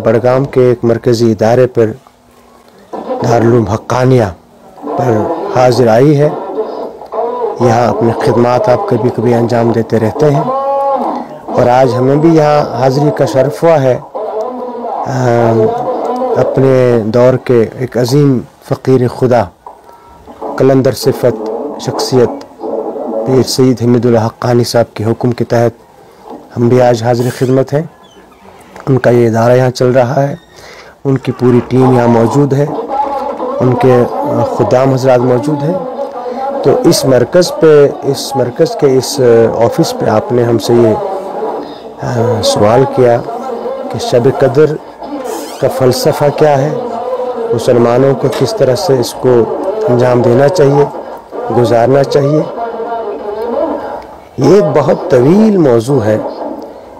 बड़गाम के एक मरकज़ी इदारे पर दारुल हक्कानिया पर हाजिर आई है। यहाँ अपनी खिदमात आप कभी कभी अंजाम देते रहते हैं और आज हमें भी यहाँ हाज़िरी का शर्फ हुआ है। अपने दौर के एक अजीम फ़कीर खुदा कलंदर सिफ़त शख्सियत पीर सईद हमीदुल हक्कानी साहब के हुक्म के तहत हम भी आज हाज़िर खिदमत हैं। उनका ये इदारा यहाँ चल रहा है, उनकी पूरी टीम यहाँ मौजूद है, उनके खुदाम हज़रात मौजूद हैं। तो इस मरकज़ के इस ऑफ़िस पे आपने हमसे ये सवाल किया कि शब कदर का फ़लसफ़ा क्या है, मुसलमानों को किस तरह से इसको अंजाम देना चाहिए, गुजारना चाहिए। ये एक बहुत तवील मौजू है।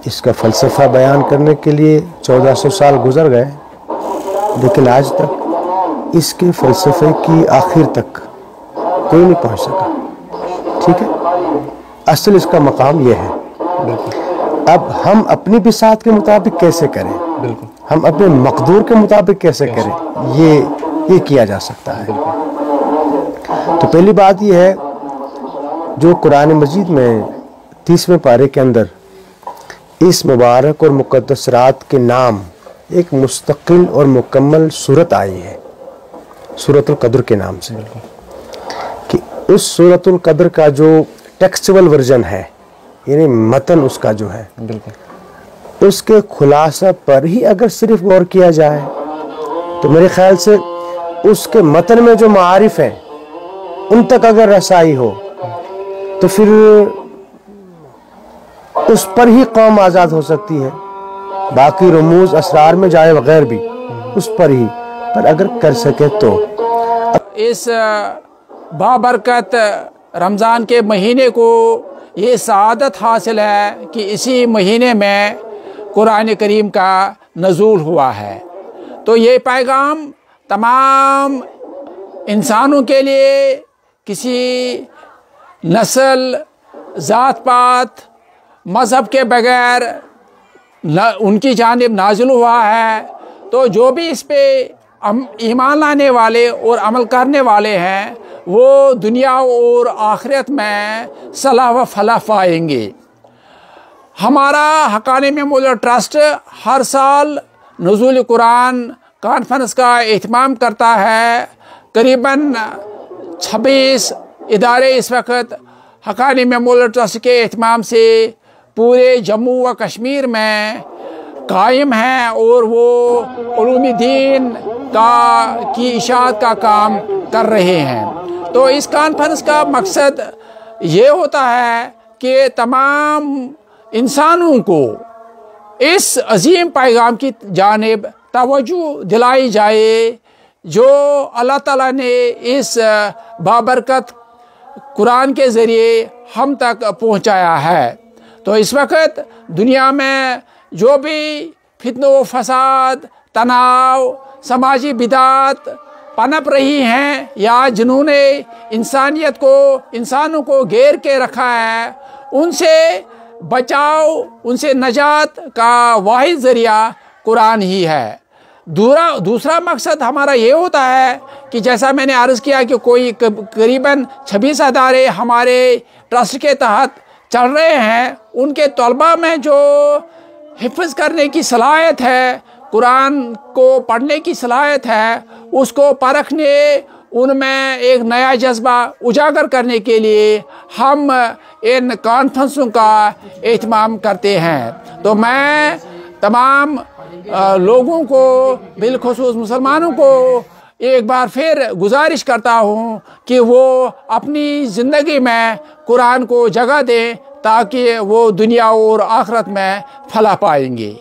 इसका फ़लसफ़ा बयान करने के लिए 1400 साल गुज़र गए, लेकिन आज तक इसके फ़लसफ़े की आखिर तक कोई नहीं पहुंच सका। ठीक है, असल इसका मकाम यह है। अब हम अपनी बिसात के मुताबिक कैसे करें, बिल्कुल हम अपने मकदूर के मुताबिक कैसे करें, ये किया जा सकता है। तो पहली बात यह है, जो कुरान मजीद में 30वें पारे के अंदर इस मुबारक और मुक़द्दस रात के नाम एक मुस्तकिल और मुकम्मल सूरत आई है, सूरतुल कद्र के नाम से, कि उस सूरतुल कद्र का जो टेक्सचुअल वर्जन है, यानी मतन उसका जो है, बिल्कुल उसके खुलासा पर ही अगर सिर्फ गौर किया जाए तो मेरे ख्याल से उसके मतन में जो मारिफ है उन तक अगर रसाई हो तो फिर उस पर ही कौम आज़ाद हो सकती है। बाकी रमूज असरार में जाए बगैर भी उस पर ही, पर अगर कर सके तो। इस बाबरकत रमज़ान के महीने को ये सआदत हासिल है कि इसी महीने में कुरान करीम का नज़ूल हुआ है। तो ये पैगाम तमाम इंसानों के लिए, किसी नस्ल, ज़ात पात, मज़हब के बगैर उनकी जानिब नाज़िल हुआ है। तो जो भी इस पे ईमान लाने वाले और अमल करने वाले हैं वो दुनिया और आखिरत में सलाह व फलाह पाएंगे। हमारा हक्कानी मेमोरियल ट्रस्ट हर साल नुज़ूल कुरान कॉन्फ्रेंस का एहतमाम करता है। करीबन 26 इदारे इस वक्त हक्कानी मेमोरियल ट्रस्ट के एहतमाम से पूरे जम्मू व कश्मीर में कायम हैं और वो उलूम दीन की इशाअत का काम कर रहे हैं। तो इस कॉन्फ्रेंस का मकसद ये होता है कि तमाम इंसानों को इस अजीम पैगाम की जानिब तवज्जो दिलाई जाए जो अल्लाह ताला ने इस बाबरकत कुरान के ज़रिए हम तक पहुँचाया है। तो इस वक्त दुनिया में जो भी फितनो फसाद, तनाव, समाजी बिदात पनप रही हैं या जिन्होंने इंसानों को घेर के रखा है, उनसे बचाव, उनसे नजात का वाहिद ज़रिया कुरान ही है। दूसरा मकसद हमारा ये होता है कि जैसा मैंने अर्ज़ किया कि कोई करीबन 26 अदारे हमारे ट्रस्ट के तहत चल रहे हैं। उनके तलबा में जो हिफ्ज़ करने की सलाहियत है, कुरान को पढ़ने की सलाहियत है, उसको परखने, उनमें एक नया जज्बा उजागर करने के लिए हम इन कॉन्फ्रेंसों का एहतमाम करते हैं। तो मैं तमाम लोगों को, बिलखुसूस मुसलमानों को एक बार फिर गुजारिश करता हूँ कि वो अपनी ज़िंदगी में कुरान को जगह दें ताकि वो दुनिया और आखिरत में फलाह पाएंगे।